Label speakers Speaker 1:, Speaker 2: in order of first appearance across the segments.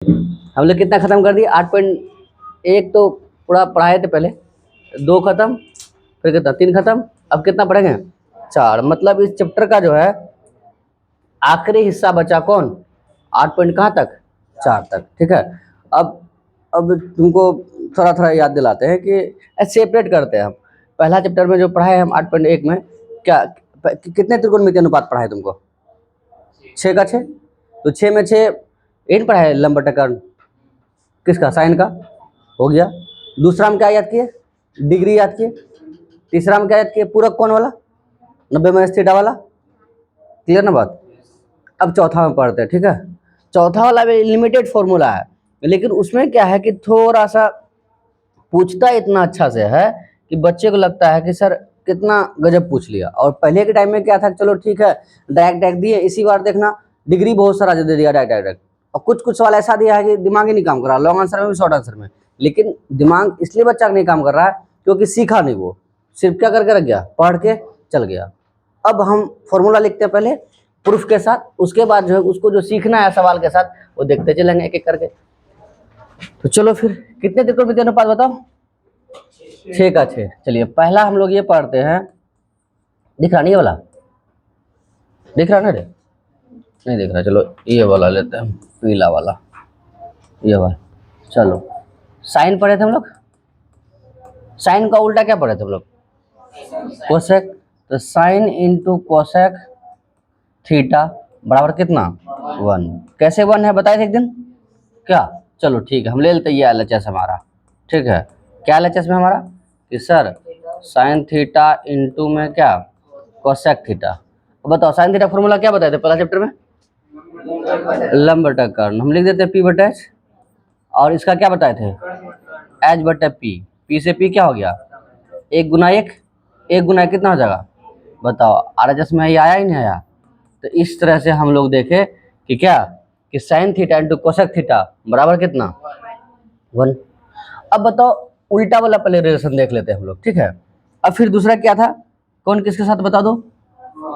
Speaker 1: हम लोग कितना खत्म कर दिए, 8.1 तो पूरा पढ़ाए थे पहले, 2 खत्म, फिर कितना 3 खत्म, अब कितना पढ़ेंगे 4। मतलब इस चैप्टर का जो है आखिरी हिस्सा बचा कौन, 8 पॉइंट कहाँ तक, 4 तक। ठीक है, अब तुमको थोड़ा थोड़ा याद दिलाते हैं कि सेपरेट करते हैं हम। पहला चैप्टर में जो पढ़ाए हम 8.1 में क्या कितने त्रिकोणमितीय अनुपात पढ़ाए तुमको, 6 का 6, तो 6 में 6 इन पढ़ाए, लंब बटा कर्ण किसका, साइन का, हो गया। दूसरा में क्या याद किए, डिग्री याद किए। तीसरा में क्या याद किए, पूरक कोण वाला, 90 माइनस थीटा वाला। क्लियर ना बात। अब चौथा में पढ़ते हैं। ठीक है, चौथा वाला भी लिमिटेड फॉर्मूला है, लेकिन उसमें क्या है कि थोड़ा सा पूछता इतना अच्छा से है कि बच्चे को लगता है कि सर कितना गजब पूछ लिया। और पहले के टाइम में क्या था, चलो ठीक है डायरेक्ट दिए, इसी बार देखना डिग्री बहुत सारा दे दिया डायरेक्ट, और कुछ सवाल ऐसा दिया है कि दिमाग ही नहीं काम कर रहा, लॉन्ग आंसर में भी शॉर्ट आंसर में। लेकिन दिमाग इसलिए बच्चा नहीं काम कर रहा है क्योंकि सीखा नहीं, वो सिर्फ क्या करके रख गया, पढ़ के चल गया। अब हम फॉर्मूला लिखते हैं पहले प्रूफ के साथ, उसके बाद जो है उसको जो सीखना है सवाल के साथ वो देखते चलेंगे एक एक करके। तो चलो फिर कितने त्रिकोणमितीय अनुपात बताओ, 6 का 6। चलिए पहला हम लोग ये पढ़ते हैं, दिख रहा नहीं ये वाला, दिख रहा ना रे, नहीं दिख रहा, चलो ये वाला लेते हैं, पीला वाला, ये वाला। चलो साइन पढ़े थे हम लोग, साइन का उल्टा क्या पढ़े थे हम लोग, कोसेक। तो साइन इंटू कोसेक थीटा बराबर कितना 1। कैसे 1 है बताए थे एक दिन क्या, चलो ठीक है हम ले लेते हैं ये LHS हमारा। ठीक है, क्या LHS में हमारा कि सर साइन थीटा इंटू में क्या कोसेक थीटा। बताओ साइन थीटा फॉर्मूला क्या बताए थे पहला चैप्टर में, लंब बटा कर्ण, हम लिख देते हैं P बटा H। और इसका क्या बताए थे, H बटा P, P से P क्या हो गया 1 गुना 1, 1 गुना 1 कितना हो जाएगा बताओ, RHS में ये आया ही नहीं आया। तो इस तरह से हम लोग देखे कि क्या कि sine theta into cosec theta बराबर कितना 1। अब बताओ उल्टा वाला पहले रिलेशन देख लेते हैं हम लोग। ठीक है, अब फिर दूसरा क्या था, कौन किसके साथ बता दो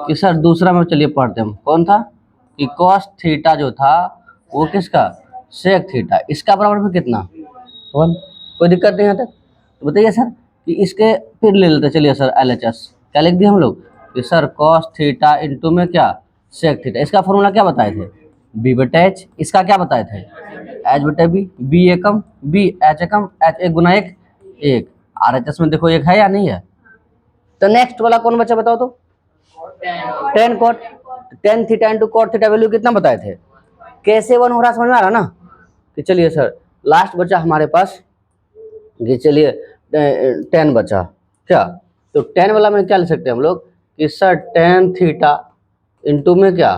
Speaker 1: कि सर दूसरा में चलिए पढ़ते हैं, कौन था कि कॉस थीटा जो था वो किसका सेक थीटा, इसका बराबर में कितना 1। कोई दिक्कत नहीं है तक, तो बताइए सर कि इसके फिर ले लेते चलिए सर LHS, क्या लिख दिए हम लोग कि सर कॉस थीटा इंटू में क्या सेक थीटा, इसका फॉर्मूला क्या बताए थे B बटा H, इसका क्या बताए थे H बटा B, B एकम B H एकम H 1 गुना 1 1, RHS में देखो 1 है या नहीं है। तो नेक्स्ट वाला कौन बचा बताओ तो, tan cot, tan theta into cot theta value कितना बताए थे, कैसे 1 हो रहा समझ में आ रहा ना। कि चलिए सर लास्ट बचा हमारे पास, ये चलिए 10 बचा क्या, तो 10 वाला में क्या ले सकते हैं हम लोग कि सर टेन थीटा इंटू में क्या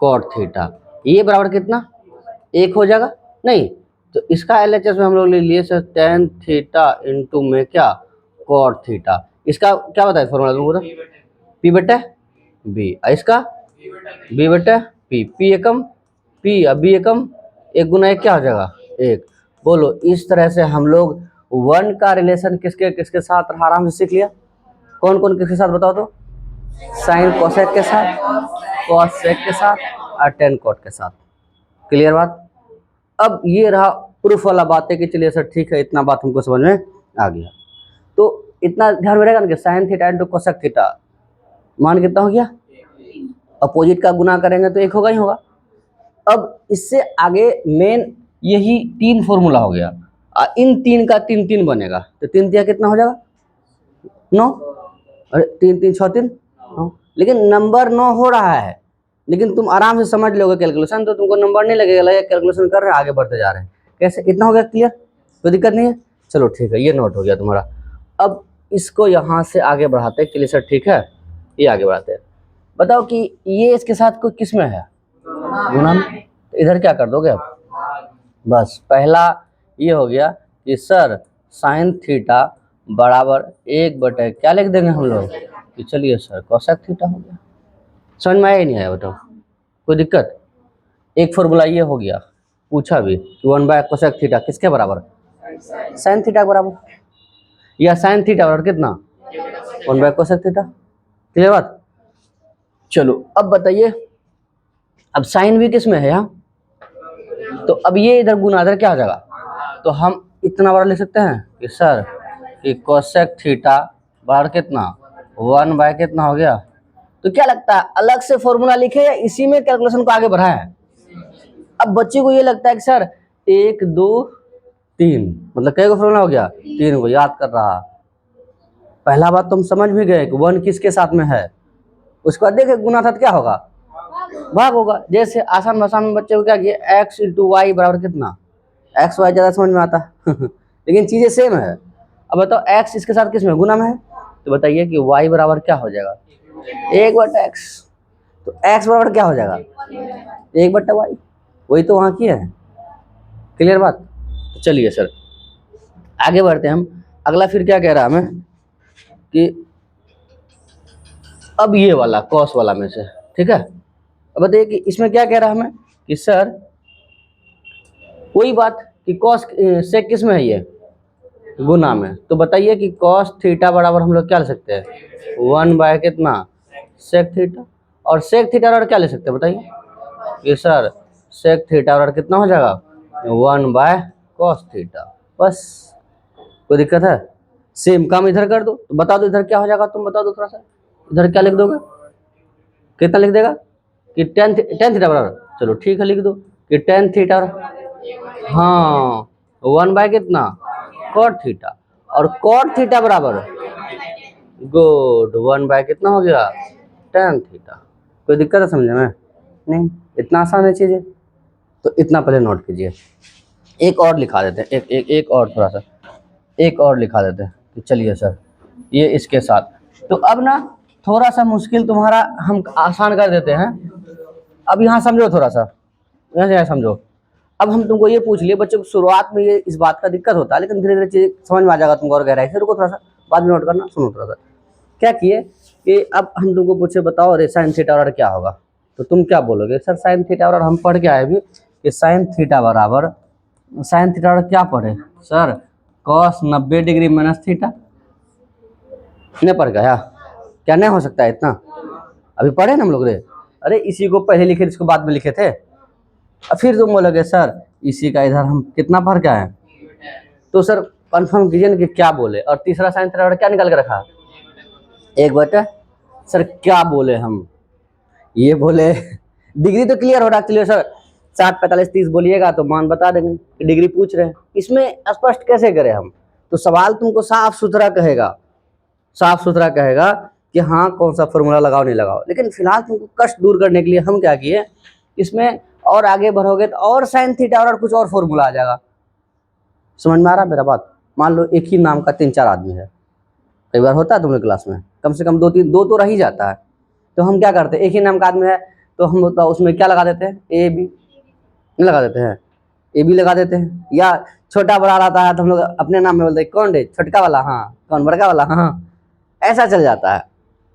Speaker 1: कॉट थीटा, ये बराबर कितना 1 हो जाएगा नहीं। तो इसका LHS में हम लोग ले लिए सर टेन थीटा इंटू में क्या कॉट थीटा, इसका क्या बताया फॉर्मूला तुमको, P बटा B, इसका B बटा P, P एकम P अब B एकम 1 गुना 1 क्या हो जाएगा 1। बोलो इस तरह से हम लोग 1 का रिलेशन किसके किसके साथ आराम से सीख लिया। कौन कौन किसके साथ बताओ तो, साइन कोसेक के साथ, कॉस सेक के साथ और टेन कॉट के साथ। क्लियर बात। अब ये रहा प्रूफ वाला बात है कि चलिए सर ठीक है इतना बात हमको समझ में आ गया। तो इतना ध्यान में रहेगा ना कि sine theta into cosec theta मान कितना हो गया, अपोजिट का गुना करेंगे तो 1 होगा ही होगा। अब इससे आगे मेन यही 3 फॉर्मूला हो गया, इन 3 का 3 3 बनेगा, तो 3 तिया कितना हो जाएगा 9, अरे 3 3 6 3 9, लेकिन नंबर 9 हो रहा है, लेकिन तुम आराम से समझ लोगे कैलकुलेशन, तो तुमको नंबर नहीं लगेगा, कैलकुलेशन कर रहे हैं आगे बढ़ते जा रहे हैं। कैसे इतना हो गया क्लियर, कोई दिक्कत नहीं है। चलो ठीक है ये नोट हो गया तुम्हारा। अब इसको यहाँ से आगे बढ़ाते हैं, क्लियर सर ठीक है, ये आगे बढ़ाते हैं। बताओ कि ये इसके साथ कोई किस में है गुना में, तो इधर क्या कर दोगे आप, बस पहला ये हो गया कि सर साइन थीटा बराबर 1 बटे क्या लिख देंगे हम लोग कि चलिए सर कोसेक थीटा हो गया। समझ में आया ही नहीं आया बताओ, कोई दिक्कत। एक फॉर्मूला ये हो गया, पूछा भी कि 1 बाय कोसेक थीटा किसके बराबर, साइन थीटा के बराबर, या साइन थीटा बराबर कितना 1 बाय कोसेक थीटा। क्लियर बात। चलो अब बताइए, अब साइन भी किस में है यहाँ, तो अब ये इधर गुना इधर क्या हो जाएगा, तो हम इतना बड़ा लिख सकते हैं कि सर कि कोसेक थीटा बराबर कितना 1 बाय कितना हो गया। तो क्या लगता है अलग से फॉर्मूला लिखे या इसी में कैलकुलेशन को आगे बढ़ाएं। अब बच्चे को ये लगता है कि सर 1 2 3 मतलब कई को फॉर्मूला हो गया, 3 को याद कर रहा। पहला बात तो हम समझ भी गए कि 1 किसके साथ में है, उसके बाद देखे गुना था तो क्या होगा, भाग होगा। जैसे आसान भाषा में बच्चे को क्या किया, x इंटू वाई बराबर कितना, एक्स वाई ज़्यादा समझ में आता लेकिन चीज़ें सेम है। अब बताओ x इसके साथ किस में गुना में है, तो बताइए कि y बराबर क्या हो जाएगा 1/x। तो x बराबर क्या हो जाएगा 1/y, वही तो वहाँ की है। क्लियर बात। तो चलिए सर आगे बढ़ते हैं हम। अगला फिर क्या कह रहा है हमें कि अब ये वाला कॉस वाला में से, ठीक है। अब बताइए कि इसमें क्या कह रहा है हमें कि सर वही बात कि कॉस से किस में है, ये गुना में। तो बताइए कि कॉस थीटा बराबर हम लोग क्या ले सकते हैं 1 बाय कितना सेक थीटा, और सेक थीटा बराबर क्या ले सकते हैं बताइए कि सर सेक थीटा बराबर कितना हो जाएगा 1 बाय कॉस थीटा। बस कोई दिक्कत है, सेम काम इधर कर दो। तो बता दो इधर क्या हो जाएगा, तुम बता दो थोड़ा सा, इधर क्या लिख दोगे, कितना लिख देगा कि टेन थीटा बराबर, चलो ठीक है लिख दो कि टेन थीटा, हाँ 1 बाय कितना कॉट थीटा, और कॉट थीटा बराबर गुड 1 बाय कितना हो गया टेन थीटा। कोई दिक्कत है समझने में, नहीं इतना आसान है चीज़ें। तो इतना पहले नोट कीजिए। एक और लिखा देते हैं, एक और थोड़ा सा एक और लिखा देते हैं कि चलिए सर ये इसके साथ। तो अब ना थोड़ा सा मुश्किल तुम्हारा हम आसान कर देते हैं। अब यहाँ समझो थोड़ा सा, यहाँ समझो। अब हम तुमको ये पूछ लिए, बच्चों को शुरुआत में ये इस बात का दिक्कत होता है, लेकिन धीरे धीरे चीज़ समझ में आ जाएगा तुमको और गहराई से। रुको थोड़ा सा, बाद में नोट करना, सुनो थोड़ा सा। क्या किए कि अब हम तुमको पूछे बताओ अरे साइन थीटा बराबर क्या होगा, तो तुम क्या बोलोगे सर साइन थीटा बराबर, हम पढ़ के आए भी कि साइन थीटा बराबर क्या पढ़े sir cos 90 degree minus theta, नहीं पढ़ गया क्या, नहीं हो सकता है इतना, अभी पढ़े ना हम लोग रे। अरे इसी को पहले लिखे इसको बाद में लिखे थे। अब फिर तुम बोलोगे सर इसी का इधर हम कितना पढ़ के आए, तो सर कंफर्म कीजिए ना कि क्या बोले। और तीसरा साइन थीटा क्या निकाल के रखा 1/, सर क्या बोले हम, ये बोले डिग्री तो क्लियर हो रहा, क्लियर सर 60 45 30 बोलिएगा तो मान बता देंगे कि डिग्री पूछ रहे हैं। इसमें स्पष्ट कैसे करें हम, तो सवाल तुमको साफ सुथरा कहेगा कि हाँ कौन सा फॉर्मूला लगाओ नहीं लगाओ। लेकिन फिलहाल तुमको कष्ट दूर करने के लिए हम क्या किए, इसमें और आगे बढ़ोगे तो और साइन थीटा और कुछ और फॉर्मूला आ जाएगा। समझ में आ रहा मेरा बात। मान लो एक ही नाम का 3-4 आदमी है, कई बार होता है तुम लोग क्लास में कम से कम 2 तो रह ही जाता है। तो हम क्या करते हैं, एक ही नाम का आदमी है तो हम उसमें क्या लगा देते हैं ए बी लगा देते हैं, ए बी लगा देते हैं। या छोटा बड़ा रहता है तो हम लोग अपने नाम में बोलते हैं कौन है छोटका वाला, हाँ कौन बड़का वाला, हाँ ऐसा चल जाता है।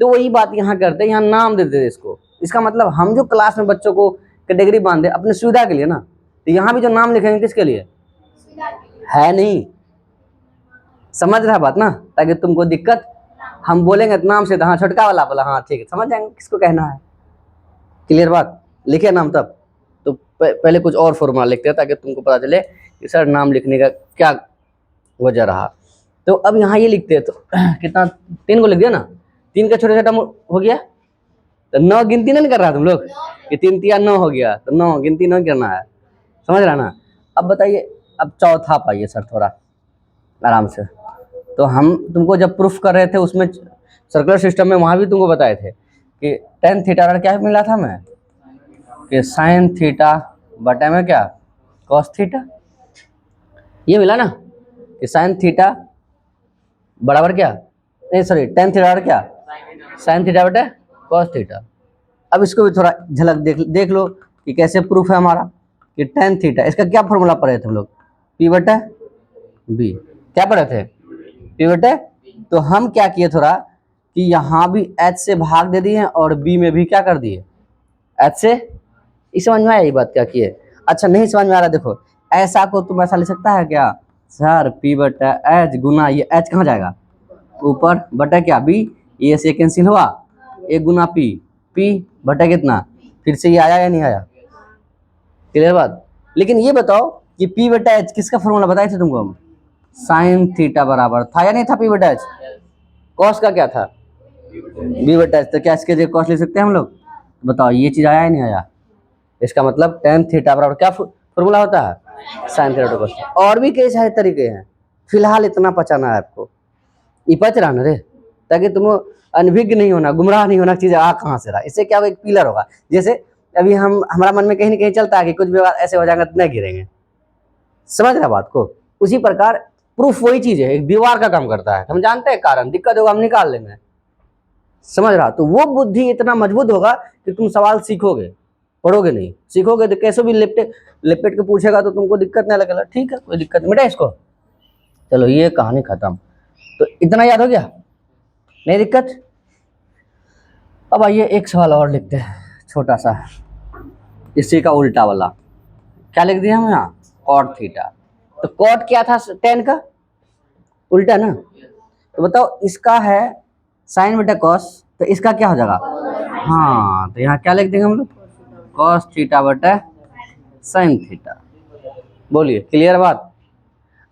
Speaker 1: तो वही बात यहाँ करते हैं, यहाँ नाम देते हैं इसको। इसका मतलब हम जो क्लास में बच्चों को कैटेगरी बांधे अपनी सुविधा के लिए ना, तो यहाँ भी जो नाम लिखेंगे किसके लिए है, नहीं समझ रहा बात ना, ताकि तुमको दिक्कत, हम बोलेंगे तो नाम से तो हाँ छोटका वाला बोला हाँ ठीक है समझ जाएंगे किसको कहना है। क्लियर बात, लिखे नाम तब तो पहले कुछ और फॉर्मूला लिखते हैं ताकि तुमको पता चले कि सर नाम लिखने का क्या वजह रहा। तो अब यहाँ ये लिखते हैं तो कितना 3 को लिख दिया ना, 3 का छोटा छोटा हो गया तो 9 गिनती नहीं कर रहा तुम लोग कि 3 3 9 हो गया, तो 9 गिनती नहीं करना है, समझ रहा ना। अब बताइए अब चौथा पाइए सर थोड़ा आराम से। तो हम तुमको जब प्रूफ कर रहे थे उसमें सर्कुलर सिस्टम में वहाँ भी तुमको बताए थे कि टेन थीटा क्या मिला था मैं कि साइन थीटा बटे में क्या कॉस थीटा, ये मिला ना कि साइन थीटा बराबर क्या, नहीं सॉरी टेन थीटा बराबर क्या साइन थीटा बटे कॉस थीटा। अब इसको भी थोड़ा झलक देख लो कि कैसे प्रूफ है हमारा कि टेन थीटा, इसका क्या फॉर्मूला पढ़े थे हम लोग पी बटे बी, क्या पढ़े थे पी बटे। तो हम क्या किए थोड़ा कि यहाँ भी एच से भाग दे दिए और बी में भी क्या कर दिए एच से। इस समझ में आया ये बात क्या किए, अच्छा नहीं समझ में आ रहा देखो ऐसा को तुम ऐसा लिख सकता है क्या सर पी बटा एच गुना ये एच कहाँ जाएगा ऊपर बटा क्या बी, ये से कैंसिल हुआ एक गुना पी, पी बटा कितना फिर से ये आया या नहीं आया, क्लियर बात। लेकिन ये बताओ कि पी बटा एच किसका फॉर्मूला बताए थे तुमको हम? साइन थीटा बराबर था या नहीं था पी बटा एच? कॉस का क्या था? बी बटा एच। तो क्या इसके जगह कॉस ले सकते हैं हम लोग? बताओ ये चीज आया या नहीं आया? इसका मतलब टेन थीटा बराबर क्या फॉर्मूला होता है? Sine theta cos. और भी कई सारे तरीके हैं, फिलहाल इतना पचाना है आपको। ये पच रहा ना रे, ताकि तुम अनभिज्ञ नहीं होना, गुमराह नहीं होना, चीज आ कहाँ से रहा। इससे क्या होगा, एक पिलर होगा। जैसे अभी हम हमारा मन में कहीं ना कहीं चलता है कि कुछ भी ऐसे हो जाएगा तो नहीं गिरेंगे, समझ रहा बात को? उसी प्रकार प्रूफ वही चीज है, एक दीवार का काम करता है। हम जानते हैं कारण, दिक्कत होगा हम निकाल लेंगे, समझ रहा? तो वो बुद्धि इतना मजबूत होगा कि तुम सवाल सीखोगे, पढ़ोगे नहीं। सीखोगे तो कैसे भी लिपटेट के पूछेगा तो तुमको दिक्कत नहीं लगेगा। ठीक है, कोई दिक्कत नहीं, मिटा इसको। चलो ये कहानी खत्म। तो इतना याद हो गया, नहीं दिक्कत। अब आइए एक सवाल और लिखते हैं, छोटा सा, इसी का उल्टा वाला। क्या लिख दिया हम यहाँ? Cot theta. तो कॉट क्या था? टेन का उल्टा ना। तो बताओ इसका है साइन बटा कॉस, तो इसका क्या हो जाएगा? हाँ, तो यहाँ क्या लिख देंगे हम लोग? कॉस थीटा बटा साइन थीटा। बोलिए, क्लियर बात?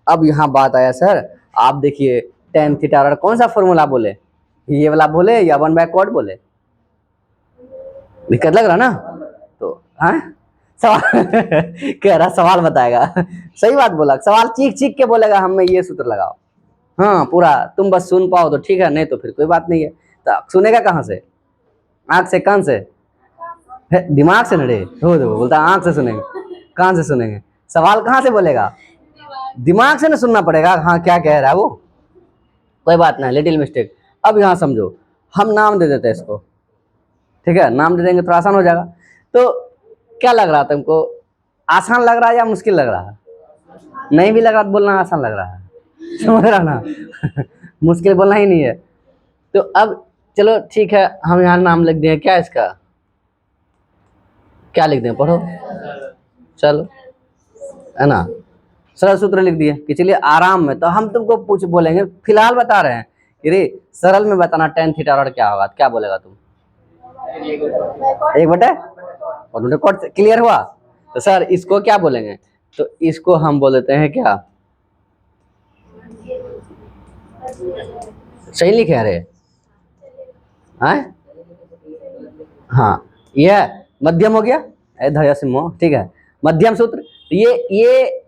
Speaker 1: अब यहाँ बात आया सर, आप देखिए टेन थीटा और कौन सा फॉर्मूला बोले? ये वाला बोले या वन बाय कॉट बोले? दिक्कत लग रहा ना? तो हाँ सवाल कह रहा सवाल बताएगा। सही बात बोला, सवाल चीख चीख के बोलेगा हमें ये सूत्र लगाओ। हाँ पूरा, तुम बस सुन पाओ तो ठीक है, नहीं तो फिर कोई बात नहीं है। तो सुनेगा कहाँ से? आँख से, कान से, दिमाग से? नड़े हो दो बोलता आँख से सुनेंगे, कान से सुनेंगे। सवाल कहाँ से बोलेगा? दिमाग से ना सुनना पड़ेगा, हाँ क्या कह रहा है वो। कोई बात नहीं, लिटिल मिस्टेक। अब यहाँ समझो, हम नाम दे देते हैं इसको, ठीक है? नाम दे देंगे तो आसान हो जाएगा। तो क्या लग रहा तुमको, आसान लग रहा है या मुश्किल लग रहा है? नहीं भी लग रहा तो बोलना आसान लग रहा है, समझ रहा ना? मुश्किल बोलना ही नहीं है। तो अब चलो ठीक है, हम यहाँ नाम लिख दिए, क्या इसका, क्या लिख दें, पढ़ो चलो, है ना? सरल सूत्र लिख दिए कि चलिए आराम में। तो हम तुमको पूछ बोलेंगे, फिलहाल बता रहे हैं कि रे सरल में बताना टेन थीटा और क्या होगा, क्या बोलेगा तुम? एक बटे और कॉट। क्लियर हुआ? तो सर इसको क्या बोलेंगे? तो इसको हम बोल देते हैं क्या, सही लिखे अरे? हाँ यह मध्यम हो गया, धैर्य सिम्हो, ठीक है, मध्यम सूत्र। ये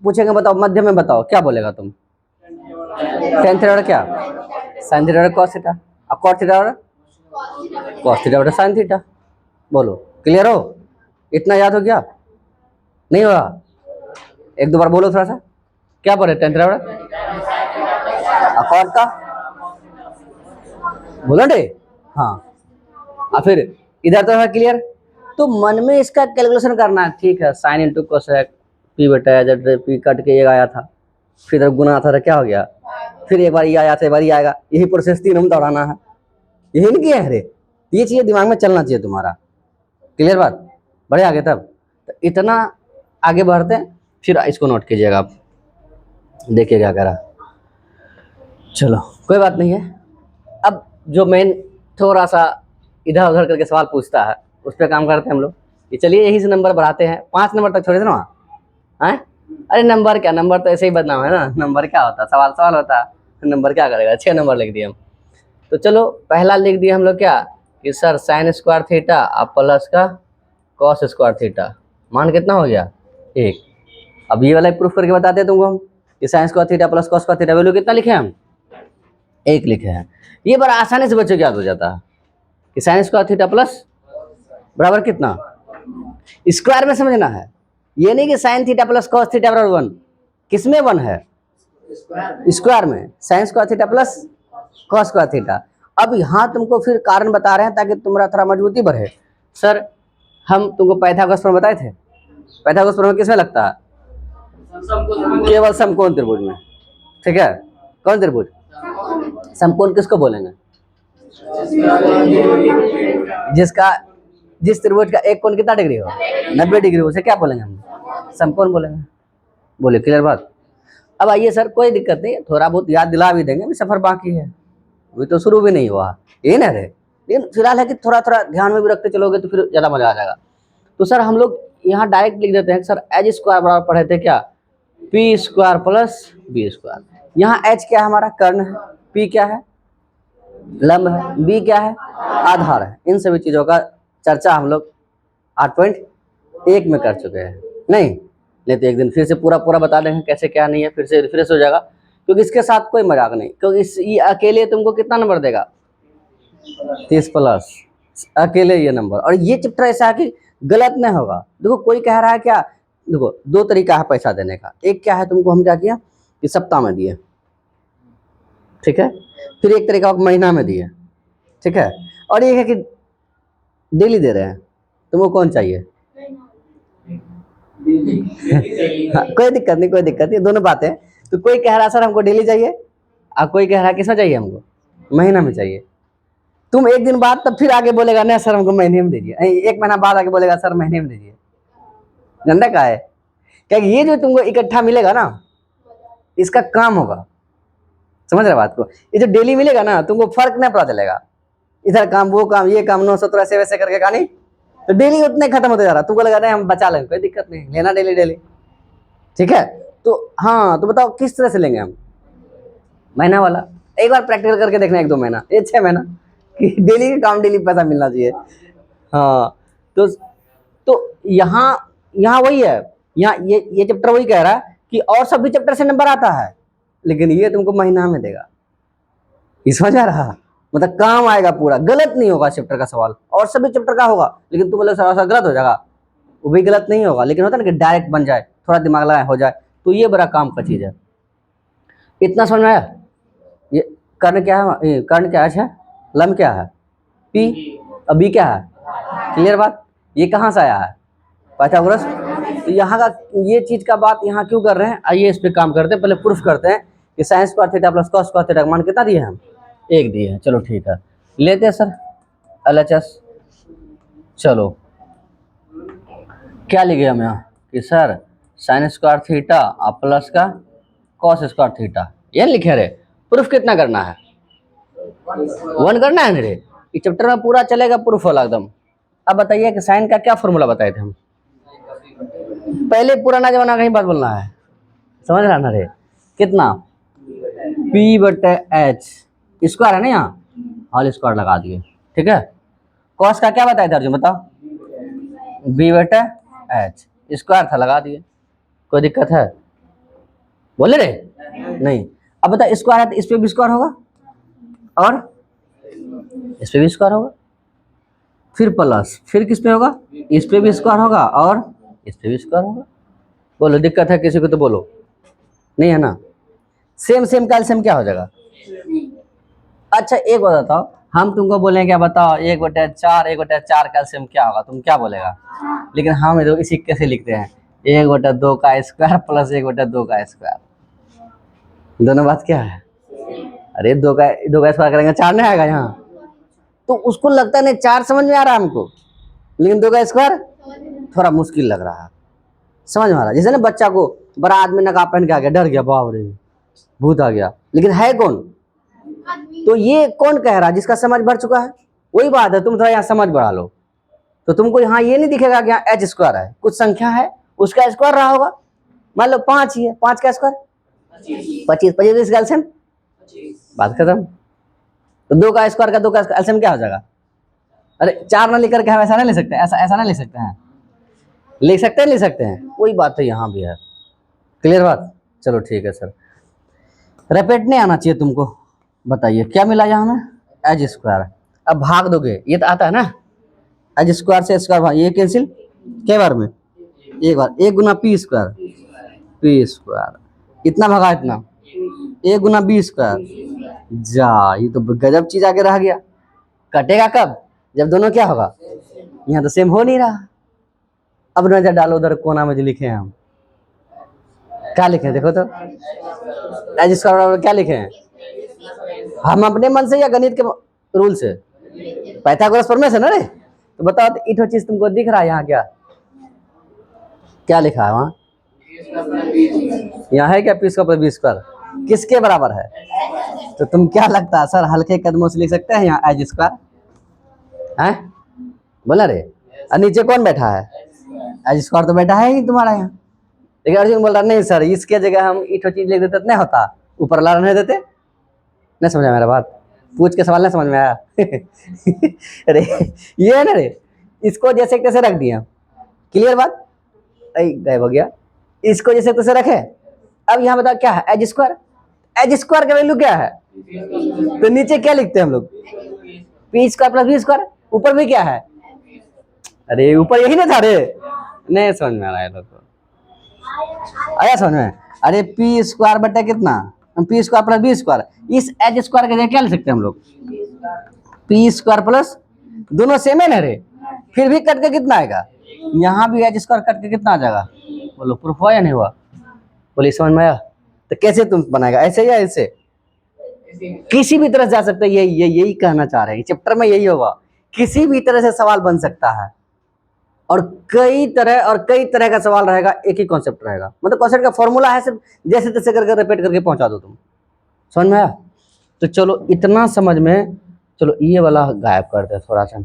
Speaker 1: पूछेंगे, बताओ मध्यम में बताओ क्या बोलेगा तुम? टेन थीटा और क्या? साइन थीटा और कॉस थीटा। अब कॉट थीटा और कॉस थीटा और साइन थीटा। बोलो, क्लियर हो? इतना याद हो गया? नहीं हुआ? एक दो बार बोलो थोड़ा सा, क्या पढ़े टेन थीटा और कॉट का? बोलो डे, हाँ। और फिर इधर तो है क्लियर। तो मन में इसका कैलकुलेशन करना है, ठीक है? साइन इंटू कोसेक, पी बटा जब पी कट के ये आया था, फिर गुना था तो क्या हो गया, फिर एक बार ये आया था, एक बार ये आएगा, यही प्रोसेस 3 हम दोहराना है। यही नहीं किया है रे, ये चीज़ें दिमाग में चलना चाहिए तुम्हारा। क्लियर बात? बढ़े आगे तब। तो इतना आगे बढ़ते हैं, फिर इसको नोट कीजिएगा आप, देखिए क्या करा। चलो कोई बात नहीं है। अब जो मेन थोड़ा सा इधर उधर करके सवाल पूछता है, उस पर काम करते हैं हम लोग कि चलिए यही से नंबर बढ़ाते हैं, 5 नंबर तक छोड़े थे ना वहाँ। अरे नंबर क्या, नंबर तो ऐसे ही बदनाम है ना, नंबर क्या होता है, सवाल सवाल होता है, नंबर क्या करेगा? 6 नंबर लिख दिए हम। तो चलो पहला लिख दिए हम लोग क्या कि सर साइन स्क्वायर थीटा अब प्लस का कॉस स्क्वायर थीटा, मान कितना हो गया? 1। अब ये वाला प्रूफ करके बताते हैं तुमको हम कि sine square theta plus cos square theta value कितना लिखे हम? 1 लिखे हैं। ये बड़ा आसानी से बच्चों को याद हो जाता है कि साइन स्क्वायर थीटा प्लस बराबर कितना, स्क्वायर में समझना है, ये नहीं कि sine theta plus cos theta बराबर 1। किसमें 1 है? स्क्वायर में। Sine square theta plus cos square theta. अब यहाँ तुमको फिर कारण बता रहे हैं ताकि तुम्हारा थोड़ा मजबूती बढ़े। सर हम तुमको पाइथागोरस प्रमेय बताए थे, पाइथागोरस प्रमेय किसमें लगता है? केवल समकोण त्रिभुज में, ठीक है? कौन त्रिभुज? समकोण किसको बोलेंगे? जिस त्रिभुज का एक कोण कितना डिग्री हो? 90 डिग्री, उसे क्या बोलेंगे हम? समकोण बोलेंगे। बोले क्लियर बात? अब आइए सर, कोई दिक्कत नहीं, थोड़ा बहुत याद दिला भी देंगे, भी सफर बाकी है, अभी तो शुरू भी नहीं हुआ, ये ना रहे। लेकिन फिलहाल है कि थोड़ा थोड़ा ध्यान में भी रखते चलोगे तो फिर ज़्यादा मजा आ जाएगा। तो सर हम लोग यहाँ डायरेक्ट लिख देते हैं सर एच स्क्वायर बराबर पढ़े थे क्या, P square plus B square. यहाँ एच क्या है हमारा कर्ण है, पी क्या है लंब है, बी क्या है आधार है। इन सभी चीज़ों का चर्चा हम लोग 8.1 में कर चुके हैं। नहीं तो एक दिन फिर से पूरा पूरा बता देंगे कैसे क्या नहीं है, फिर से रिफ्रेश हो जाएगा, क्योंकि इसके साथ कोई मजाक नहीं, क्योंकि ये अकेले तुमको कितना नंबर देगा 30 प्लस, अकेले ये नंबर। और ये चैप्टर ऐसा है कि गलत नहीं होगा। देखो कोई कह रहा है क्या, देखो दो तरीका है पैसा देने का, एक क्या है तुमको हम क्या किया कि सप्ताह में दिए, ठीक है, फिर एक तरीका महीना में दिए, ठीक है, और एक है कि डेली दे रहे हैं। तुमको कौन चाहिए? हाँ, कोई दिक्कत नहीं, दोनों बातें। तो कोई कह रहा सर हमको डेली चाहिए, और कोई कह रहा किसमें चाहिए हमको महीना में चाहिए। तुम एक दिन बाद तब फिर आगे बोलेगा नहीं सर हमको महीने में दीजिए, एक महीना बाद आगे बोलेगा सर महीने में दीजिए। गंदा का है क्या, ये जो तुमको इकट्ठा मिलेगा ना इसका काम होगा, समझ रहे बात को। ये जो डेली मिलेगा ना तुमको फर्क नहीं पता चलेगा, इधर काम वो काम ये काम 917 ऐसे वैसे करके कहानी, तो डेली उतने खत्म होते जा रहा। तुमको लगा नहीं हम बचा लेंगे, कोई दिक्कत नहीं, लेना डेली, ठीक है। तो हाँ तो बताओ किस तरह से लेंगे हम, महीना वाला। एक बार प्रैक्टिकल करके देखना 1-2 महीना, 6 महीना कि डेली का काम डेली पैसा मिलना चाहिए। हाँ तो यहाँ वही है, यहाँ ये चैप्टर वही कह रहा है कि और सब भी चैप्टर से नंबर आता है, लेकिन ये तुमको महीना में देगा। इस समझ आ रहा, मतलब काम आएगा पूरा, गलत नहीं होगा चैप्टर का सवाल, और सभी चैप्टर का होगा, लेकिन तुम बोले सर गलत हो जाएगा, वो भी गलत नहीं होगा, लेकिन होता है ना कि डायरेक्ट बन जाए, थोड़ा दिमाग लगाए हो जाए, तो ये बड़ा काम का चीज़ है। इतना समझ में आया? ये कर्ण क्या है, कर्ण क्या है, लंब क्या है पी, अब बी क्या है, क्लियर बात। ये कहाँ से आया है पाइथागोरस। तो यहाँ का ये चीज़ का बात यहाँ क्यों कर रहे हैं, आइए इस पर काम करते हैं। पहले प्रूफ करते हैं कि sine square theta plus cos square theta का मान कितना दिए हम, 1 दिए हैं। चलो ठीक है, लेते हैं सर LHS। चलो क्या लिखे हम यहाँ कि सर साइन स्क्वायर थीटा और प्लस का कॉस स्क्वायर थीटा, ये लिखे रहे। प्रूफ कितना करना है, 1 करना है रे। इस चैप्टर में पूरा चलेगा प्रूफ वाला एकदम। अब बताइए कि साइन का क्या फॉर्मूला बताए थे हम, पहले पुराना जमाना का ही बात बोलना है, समझ रहा ना रे। कितना P/H स्क्वायर है ना, यहाँ ऑल स्क्वायर लगा दिए, ठीक है। कॉस का क्या बताया था अर्जुन बताओ, B/H स्क्वायर था, लगा दिए, कोई दिक्कत है बोले रे नहीं। अब बता स्क्वायर है तो इस पे भी स्क्वायर होगा और इस पे भी स्क्वायर होगा, फिर प्लस, फिर किस पे होगा, इस पे भी स्क्वायर होगा और इस पे भी स्क्वायर होगा। बोलो दिक्कत है किसी को तो बोलो, नहीं है ना। सेम का एलसीएम क्या हो जाएगा। अच्छा एक बात बताओ, हम तुमको बोलेंगे क्या बताओ 1/4 का एलसीएम क्या होगा, तुम क्या बोलेगा। लेकिन हम इसी कैसे लिखते हैं 1/2 का स्क्वायर प्लस 1/2 का स्क्वायर, दोनों बात क्या है। अरे 2 का स्क्वायर करेंगे 4 नहीं आएगा यहाँ, तो उसको लगता नहीं 4 समझ में आ रहा है हमको, लेकिन 2 का स्क्वायर थोड़ा मुश्किल लग रहा है, समझ में आ रहा। जैसे ना बच्चा को बड़ा आदमी नकाब पहन के आ गया, डर गया, बाप रे भूत आ गया, लेकिन है कौन, तो ये कौन कह रहा है जिसका समझ बढ़ चुका है। वही बात है, तुम थोड़ा यहाँ समझ बढ़ा लो, तो तुमको यहाँ ये नहीं दिखेगा कि यहाँ H स्क्वायर है, कुछ संख्या है उसका स्क्वायर रहा होगा, मान लो 5 ही है, 5 का स्क्वायर 25 इसका एलसीएम, बात खत्म। तो 2 का स्क्वायर का 2 का एलसीएम क्या हो जाएगा। अरे 4 ना लेकर के हम ऐसा नहीं ले सकते, ऐसा नहीं ले सकते हैं, ले सकते हैं, वही बात है यहाँ भी है, क्लियर बात। चलो ठीक है सर, रिपीट नहीं आना चाहिए तुमको। बताइए क्या मिला यहाँ हमें, H स्क्वायर। अब भाग दोगे, ये तो आता है ना, H स्क्वायर से स्क्वायर भाग, ये कैंसिल कई बार में, एक बार 1 गुना P स्क्वायर, इतना भगा इतना 1 गुना B स्क्वायर। जा ये तो गजब चीज आगे रह गया, कटेगा कब, जब दोनों क्या होगा, यहाँ तो सेम हो नहीं रहा। अब नजर डालो उधर कोना में जो लिखे हैं हम, क्या लिखे हैं देखो तो, H स्क्वायर बराबर क्या लिखे हैं, हम अपने मन से या गणित के रूल से, पाइथागोरस प्रमेय से ना रे। तो बताओ तो इठो चीज तुमको दिख रहा है यहाँ, क्या लिखा है वहाँ, यहाँ है क्या P स्क्वायर B स्क्वायर किसके बराबर है। तो तुम क्या लगता है सर हल्के कदमों से लिख सकते हैं यहाँ H स्क्वायर है, बोला रे। और नीचे कौन बैठा है, एच स्क्वायर तो बेटा है ही तुम्हारा यहाँ। लेकिन अर्जुन बोल रहा नहीं सर, इसके जगह हम इठो चीज लिख देते तो नहीं होता, ऊपर ला रहने देते। नहीं समझा मेरा बात? पूछ के सवाल नहीं समझ में आया? अरे ये है ना रे, इसको जैसे तैसे रख दिया, क्लियर बात? गायब हो गया। इसको जैसे तैसे रखे। अब यहाँ बताओ क्या है एच स्क्वायर, एच स्क्वायर का वैल्यू क्या है? तो नीचे क्या लिखते हैं हम लोग? P square plus B square. ऊपर भी क्या है? अरे ऊपर यही ना था रे। नहीं समझ में आ रहा है लोग को, आया समझ में? अरे पी स्क्वायर बटे कितना, P square plus B square. इस एच स्क्वायर के जगह क्या लिख सकते हैं हम लोग? पी स्क्वायर प्लस, दोनों सेम है ना रे, फिर भी कट के कितना आएगा? यहाँ भी एच स्क्वायर कट के कितना आ जाएगा? बोलो प्रूफ हुआ या नहीं हुआ? बोलिए समझ में आया? तो कैसे तुम बनाएगा, ऐसे या ऐसे? किसी भी तरह से जा सकता है। यही कहना चाह रहे हैं, चैप्टर में यही होगा, किसी भी तरह से सवाल बन सकता है। और कई तरह का सवाल रहेगा, एक ही कॉन्सेप्ट रहेगा। मतलब कॉन्सेप्ट का फॉर्मूला है, सिर्फ जैसे तैसे करके रिपीट करके पहुंचा दो तुम। समझ में आया? तो चलो इतना समझ में, चलो ये वाला गायब कर दे थोड़ा सा।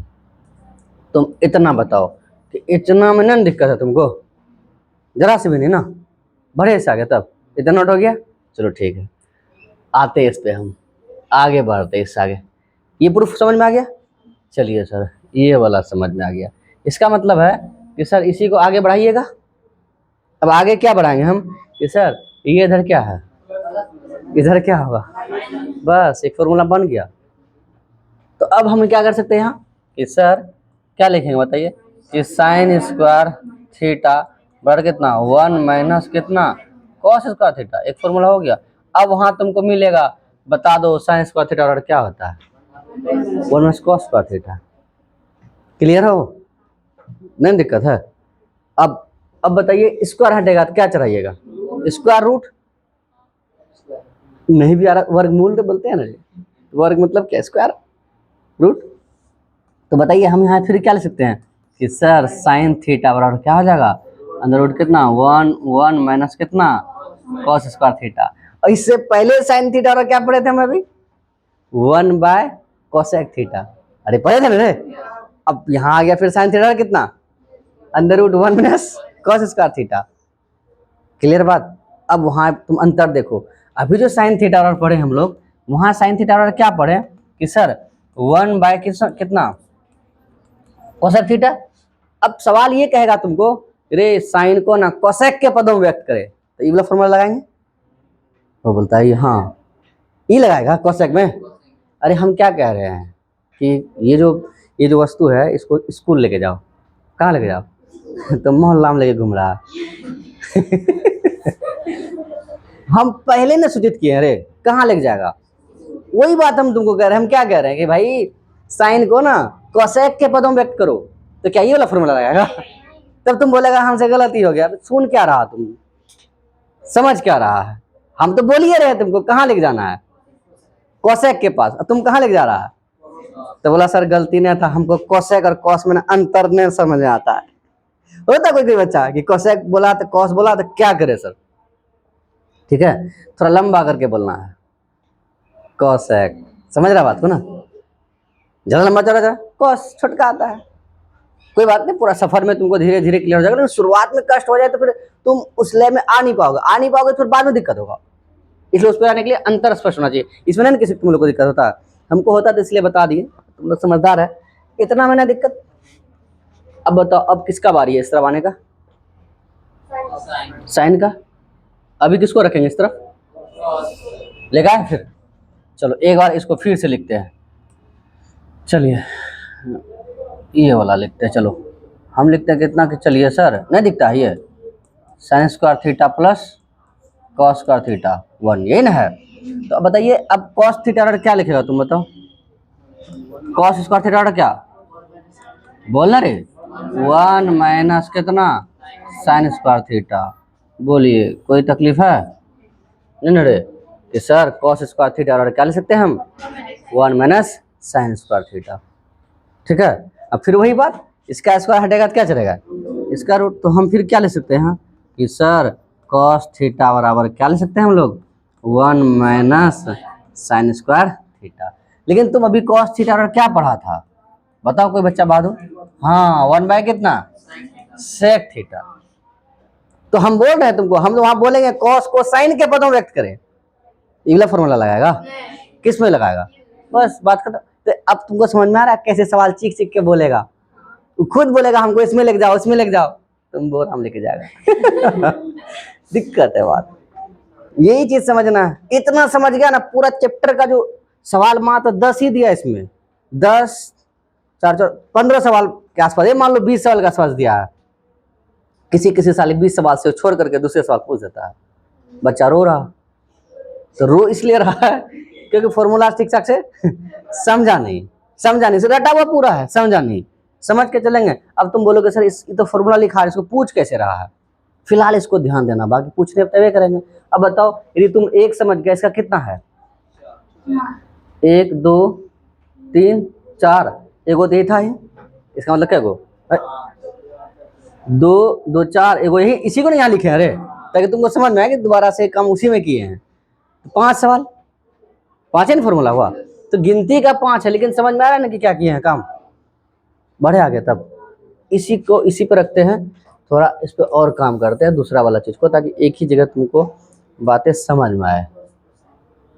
Speaker 1: तुम इतना बताओ कि इतना में ना दिक्कत है तुमको? जरा से भी नहीं ना? बड़े से आगे तब इतना नोट हो गया। चलो ठीक है, आते इस पे हम आगे बढ़ते इससे आगे। ये प्रूफ समझ में आ गया? चलिए सर ये वाला समझ में आ गया। इसका मतलब है कि सर इसी को आगे बढ़ाइएगा। अब आगे क्या बढ़ाएंगे हम कि सर ये इधर क्या है, इधर क्या होगा, बस एक फॉर्मूला बन गया। तो अब हम क्या कर सकते हैं यहाँ कि सर क्या लिखेंगे बताइए कि साइन स्क्वायर थीटा बराबर कितना 1 माइनस कितना कॉस स्क्वायर थीटा। एक फॉर्मूला हो गया। अब वहाँ तुमको मिलेगा, बता दो साइन स्क्वायर थीटा बराबर क्या होता है? 1 minus cos square theta. Clear हो? नहीं दिक्कत है? अब बताइए स्क्वायर हटेगा तो क्या चढ़ाइएगा? स्क्वायर रूट नहीं भी आ रहा, वर्गमूल तो बोलते हैं ना, वर्ग मतलब क्या? Square root. तो बताइए हम यहाँ फिर क्या लिख सकते हैं कि सर साइन थीटा बराबर क्या हो जाएगा? अंदर रूट कितना 1 माइनस कितना कॉस स्क्वायर थीटा। और इससे पहले साइन थीटा और क्या पढ़े थे हम अभी? 1 बाय कोसेक थीटा। अरे पढ़े थे ना रे? अब यहाँ आ गया फिर साइन थीटा कितना अंदर root 1 minus cos square theta. Clear बात? अब वहाँ तुम अंतर देखो, अभी जो साइन थीटा और पढ़े हम लोग, वहाँ साइन थीटा और क्या पढ़े कि सर 1 बाय कितना कोसेक थीटा। अब सवाल ये कहेगा तुमको रे साइन को ना कोसेक के पदों में व्यक्त करे, तो ये वाला फॉर्मूला लगाएंगे। वो बोलता है हाँ ये लगाएगा कोसेक में। अरे हम क्या कह रहे हैं कि ये जो वस्तु है इसको स्कूल लेके जाओ। कहाँ लेके जाओ? तो मोहल्ला में लेके घूम रहा है। हम पहले ने सूचित किए अरे कहाँ लेके जाएगा? वही बात हम तुमको कह रहे हैं। हम क्या कह रहे हैं कि भाई साइन को ना कोसेक के पदों में व्यक्त करो, तो क्या ये वाला फॉर्मूला लगाएगा? तब तुम बोलेगा हमसे गलती हो गया। सुन क्या रहा तुम, समझ क्या रहा है? हम तो बोल ही रहे तुमको कहाँ लेके जाना है, कोसेक के पास। तुम कहाँ लेके जा रहा है? तो बोला सर गलती नहीं था, हमको कोसेक और कॉस में अंतर नहीं समझ में आता है। होता कोई बच्चा कि कोसेक बोला तो कॉस बोला तो क्या करे सर? ठीक है, थोड़ा लंबा करके बोलना है कोसेक। समझ रहा बात को ना? ज्यादा लंबा चला जा, कॉस छोटका आता है। कोई बात नहीं, पूरा सफर में तुमको धीरे धीरे क्लियर हो जाएगा। लेकिन शुरुआत में कष्ट हो जाए तो फिर तुम उस ले में आ नहीं पाओगे, फिर बाद में दिक्कत होगा। इसलिए उस पर आने के लिए अंतर स्पष्ट होना चाहिए। इसमें नहीं किसी तुम लोग को दिक्कत होता है, हमको होता तो इसलिए बता दिए। तुम लोग समझदार है, इतना में ना दिक्कत। अब बताओ अब किसका बारी है इस तरफ आने का? साइन का। अभी किसको रखेंगे इस तरफ? लेगा है फिर। चलो एक बार इसको फिर से लिखते हैं। चलिए ये वाला लिखते हैं। चलो हम लिखते हैं कितना कि चलिए सर नहीं दिखता है ये sine square theta plus cos square theta 1, यही ना है? तो अब बताइए अब कॉस थीटा क्या लिखेगा तुम बताओ? कॉस स्क्वायर थीटा क्या बोलना रे? 1 माइनस कितना साइन स्क्वायर थीटा। बोलिए कोई तकलीफ है? नहीं ना रे कि सर कॉस स्क्वायर थीटा क्या लिख सकते हैं हम? 1 माइनस साइन स्क्वायर थीटा। ठीक है, अब फिर वही बात, इसका स्क्वायर हटेगा तो क्या चलेगा? इसका रूट। तो हम फिर क्या ले सकते हैं कि सर कॉस थीटा बराबर क्या ले सकते हैं हम लोग? 1 माइनस साइन स्क्वायर थीटा। लेकिन तुम अभी कॉस थीटा और क्या पढ़ा था बताओ कोई बच्चा बहादुर? हाँ 1 बाय कितना सेक थीटा। तो हम बोल रहे हैं तुमको, हम वहां बोलेंगे कॉस को साइन के पदों में व्यक्त करें, ये वाला फॉर्मूला लगाएगा, किस में लगाएगा, बस बात खत्म। तो अब तुमको समझ में आ रहा है कैसे सवाल चीख चीख के बोलेगा, वो खुद बोलेगा हमको इसमें लिख जाओ इसमें लिख जाओ, तुम बोल हम लेके जाएगा। दिक्कत है बात, यही चीज समझना है। इतना समझ गया ना, पूरा चैप्टर का जो सवाल मात्र 10 ही दिया इसमें, 10 4 4 15 सवाल के आसपास, ये मान लो 20 सवाल के आसपास दिया है। किसी किसी साल 20 सवाल से छोड़ करके दूसरे सवाल पूछ देता है, बच्चा रो रहा। तो रो इसलिए रहा है क्योंकि फॉर्मूला ठीक ठाक से समझा नहीं से रटा हुआ पूरा है, समझा नहीं, समझ के चलेंगे। अब तुम बोलोगे सर ये तो फॉर्मूला लिखा है, इसको पूछ कैसे रहा है, फिलहाल इसको ध्यान देना, बाकी पूछने तय करेंगे। अब बताओ यदि तुम एक समझ गए, इसका कितना है, 1 2 3 4, एगो तो ये था ही, इसका मतलब क्या गो 2 2 4, एगो यही, इसी को नहीं यहाँ लिखे हैं अरे, ताकि तुमको समझ में आए कि दोबारा से काम उसी में किए हैं। तो 5 सवाल, 5 ही फॉर्मूला हुआ, तो गिनती का 5 है, लेकिन समझ में आ रहा है ना कि क्या किए हैं काम, बढ़े आगे। तब इसी को इसी पर रखते हैं, थोड़ा इस पर और काम करते हैं दूसरा वाला चीज़ को, ताकि एक ही जगह तुमको बातें समझ में आए।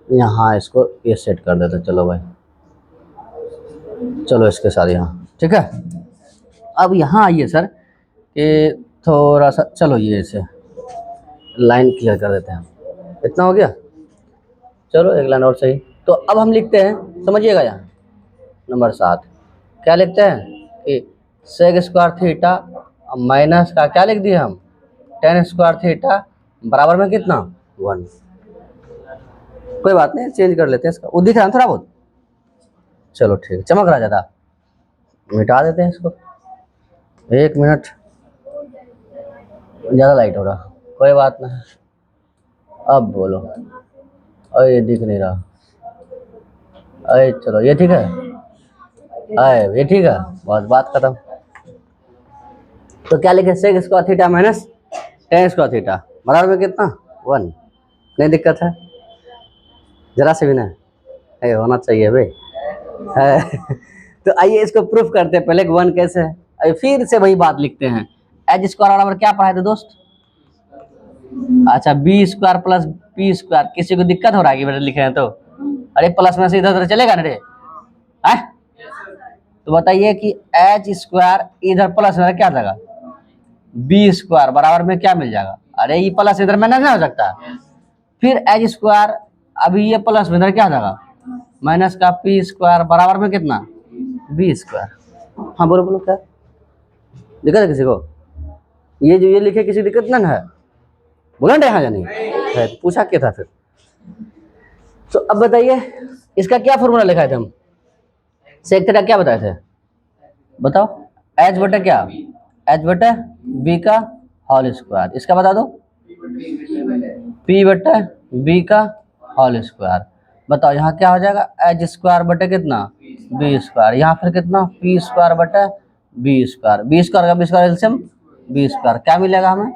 Speaker 1: यहाँ इसको ये सेट कर देते, चलो भाई, चलो इसके साथ यहाँ, ठीक है। अब यहाँ आइए सर कि थोड़ा सा, चलो ये इसे लाइन क्लियर कर देते हैं, इतना हो गया, चलो एक लाइन और सही। तो अब हम लिखते हैं, समझिएगा यहाँ नंबर 7 क्या लिखते हैं कि सेक स्क्वायर थीटा माइनस का क्या लिख दिए हम, टेन स्क्वायर थीटा बराबर में कितना 1। कोई बात नहीं, चेंज कर लेते हैं इसका, वो दिख रहा है थोड़ा बहुत, चलो ठीक, चमक रहा ज़्यादा, मिटा देते हैं इसको, 1 मिनट, ज़्यादा लाइट हो रहा, कोई बात नहीं। अब बोलो, अरे ये दिख नहीं रहा, अरे चलो ये ठीक है, अरे ये ठीक है, बहुत बात खत्म। तो क्या लिखे, sec square theta minus tan square theta बराबर में कितना 1, नहीं दिक्कत है जरा से भी ना, है होना चाहिए भाई है। तो आइए इसको प्रूफ करते हैं, पहले 1 कैसे है, अभी फिर से वही बात लिखते हैं, एच स्क्वायर बराबर क्या पढ़ाए थे दोस्त, अच्छा B square plus P square. किसी को दिक्कत हो रहा है कि बेटा लिखे हैं तो, अरे प्लस में से इधर उधर चलेगा ना रे, है? तो बताइए कि एच स्क्वायर इधर प्लस में क्या जाएगा, बी स्क्वायर बराबर में क्या मिल जाएगा, अरे ये प्लस इधर में नहीं हो सकता, फिर एच स्क्वायर, अभी ये प्लस में इधर क्या जाएगा माइनस का पी स्क्वायर बराबर में कितना बी स्क्वायर। हाँ बोलो बोलो, क्या दिक्कत है किसी को, ये जो ये लिखे किसी दिक्कत नहीं है, बोला ना यहाँ जानी है, पूछा क्या था फिर। तो अब बताइए इसका क्या फॉर्मूला लिखा थे हम, सेक थीटा क्या बताए थे, बताओ, एच बटे क्या, एच बटे बी का होल स्क्वायर, इसका बता दो पी बटे बी का होल स्क्वायर। बताओ यहाँ क्या हो जाएगा, एच स्क्वायर बटे कितना बी स्क्वायर, यहाँ फिर कितना पी स्क्वायर बटे बी स्क्वायर, बी स्क्वायर का b square LCM b square, क्या मिलेगा हमें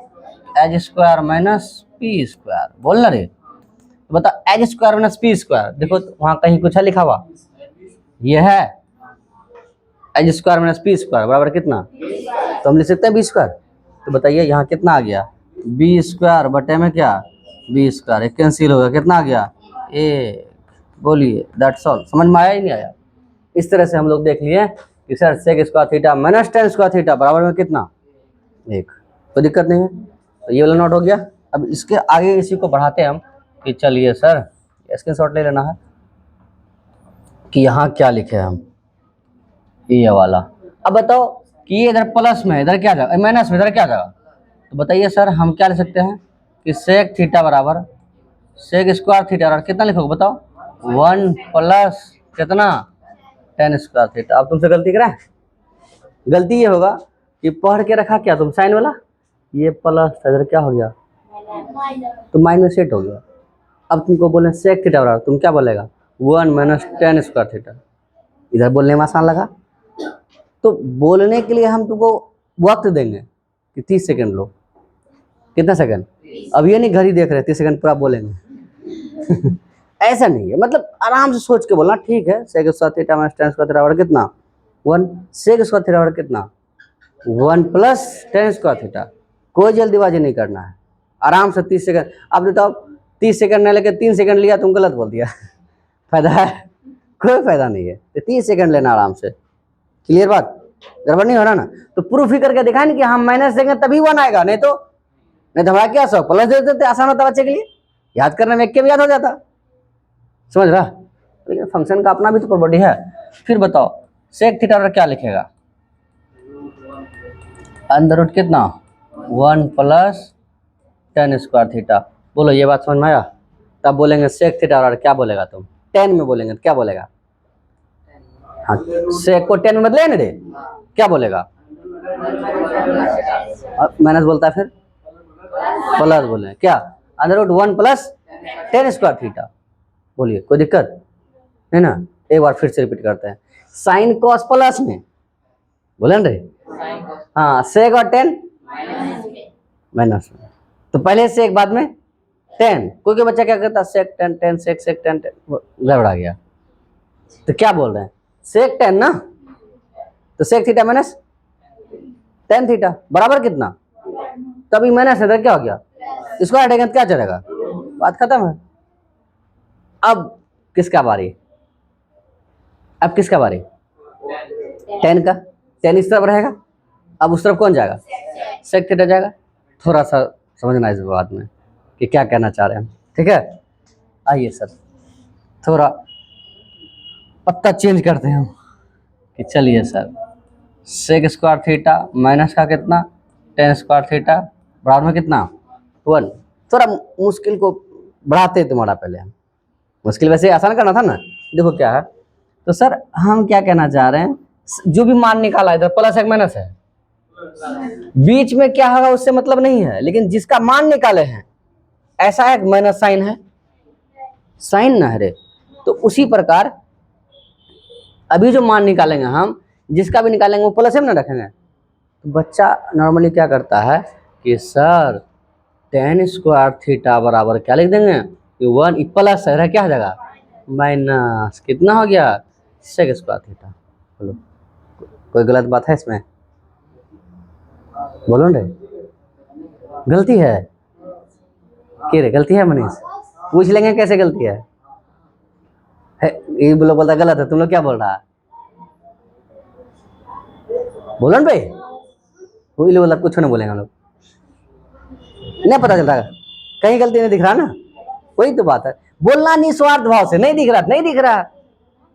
Speaker 1: h square minus p square, बोलना रे। तो बताओ h square minus p square, देखो वहाँ कहीं कुछ है लिखा हुआ, ये है H square minus p square बराबर कितना, तो हम लिख सकते हैं बी स्क्वायर। तो बताइए यहाँ कितना आ गया, बी स्क्वायर बटे में क्या बी स्क्वायर, एक कैंसिल हो गया, कितना आ गया एक, बोलिए दैट्स ऑल। समझ में आया ही नहीं आया, इस तरह से हम लोग देख लिए कि sir sec square theta minus tan square theta बराबर में कितना 1, कोई दिक्कत नहीं है। तो ये वाला नोट हो गया। अब इसके आगे इसी को बढ़ाते हैं हम कि चलिए सर स्क्रीनशॉट ले लेना है कि यहाँ क्या लिखे हैं हम, ये वाला। अब बताओ कि ये इधर प्लस में इधर क्या जाएगा, माइनस में इधर क्या जाएगा, तो बताइए सर हम क्या लिख सकते हैं कि सेक थीटा बराबर सेक स्क्वायर थीटा बराबर कितना लिखोगे बताओ 1 प्लस कितना टेन स्क्वायर थीटा। अब तुमसे गलती करा, गलती ये होगा कि पढ़ के रखा क्या तुम साइन वाला, ये प्लस था इधर क्या हो गया तो माइनस 8 हो गया। अब तुमको बोले सेक थीटा बराबर, तुम क्या बोलेगा 1 माइनस टेन स्क्वायर थीटा, इधर बोलने में आसान लगा। तो बोलने के लिए हम तुमको वक्त देंगे कि 30 सेकंड लो, कितना सेकंड, अब ये नहीं घड़ी देख रहे 30 सेकंड पूरा बोलेंगे। ऐसा नहीं है, मतलब आराम से सोच के बोलना, ठीक है sec square theta minus tan square theta बराबर कितना 1, सेक स्क्वायर थीटा बराबर कितना 1 प्लस टेन स्क्वायर थीटा। कोई जल्दीबाजी नहीं करना है, आराम से 30 सेकंड। अब बताओ 30 सेकंड नहीं लेके 3 सेकंड लिया, तुम गलत बोल दिया। फायदा है? कोई फायदा नहीं है। तो 30 सेकंड लेना आराम से। क्लियर बात? गड़बड़ नहीं हो रहा ना? तो प्रूफ ही करके दिखाए ना कि हम माइनस देंगे तभी 1 आएगा, नहीं तो हमारा क्या 100 प्लस दे देते, आसान होता बच्चे के लिए, याद करने में एक के भी याद हो जाता। समझ रहा? लेकिन फंक्शन का अपना भी तो प्रॉपर्टी है। फिर बताओ सेक थीटा पर क्या लिखेगा? अंडर रूट कितना? 1 प्लस टेन स्क्वायर थीटा। बोलो ये बात समझ में आया? तब बोलेंगे सेक थीटा और क्या बोलेगा तुम? 10 में बोलेंगे तो क्या बोलेगा? हाँ, सेक को 10 में बदले ना रे, क्या बोलेगा? माइनस बोलता है, फिर प्लस बोले क्या? Under root 1 plus tan square theta. बोलिए कोई दिक्कत है ना? एक बार फिर से रिपीट करते हैं। साइन कॉस प्लस में बोले ना रे, हाँ सेक और 10 माइनस में। तो पहले सेक बाद में 10। कोई कोई बच्चा क्या करता है सेक 10 10 सेक सेक 10 10, गड़बड़ा गया। तो क्या बोल रहे हैं? सेक 10 ना, तो sec theta minus tan theta बराबर कितना? तभी माइनस है, क्या हो गया? इसको हटेंगे तो क्या चलेगा? बात खत्म है। अब किसका बारी? अब किसका बारी? 10 का। 10 इस तरफ रहेगा, अब उस तरफ कौन जाएगा? सेक थीटा जाएगा। थोड़ा सा समझना इस बात में कि क्या कहना चाह रहे हैं, ठीक है? आइए सर थोड़ा पत्ता चेंज करते हैं हम कि चलिए sir sec square theta minus का कितना? 10 स्क्वायर थीटा बराबर में कितना? 1। थोड़ा मुश्किल को बढ़ाते तुम्हारा पहले हम, मुश्किल वैसे आसान करना था ना। देखो क्या है, तो सर हम क्या कहना चाह रहे हैं, जो भी मान निकाला इधर प्लस एक माइनस है, बीच में क्या होगा उससे मतलब नहीं है, लेकिन जिसका मान निकाले हैं ऐसा एक माइनस साइन है, साइन ना है रे। तो उसी प्रकार अभी जो मान निकालेंगे हम, जिसका भी निकालेंगे वो प्लस में ना रखेंगे। तो बच्चा नॉर्मली क्या करता है कि सर 10 स्क्वायर थीटा बराबर क्या लिख देंगे? 1 प्लस है, क्या हो जाएगा? माइनस कितना हो गया? Sec square theta. बोलो कोई गलत बात है इसमें? बोलो रे, गलती है? क्या रे गलती है मनीष? पूछ लेंगे कैसे गलती है? ये लोग बोलता गलत है, तुम लोग क्या बोल रहा है? बोलो ना भाई, वो लोग बोला कुछ नहीं बोलेंगे हम लोग, नहीं पता चलता कहीं गलती नहीं दिख रहा ना, वही तो बात है। बोलना निस्वार्थ भाव से, नहीं दिख रहा नहीं दिख रहा,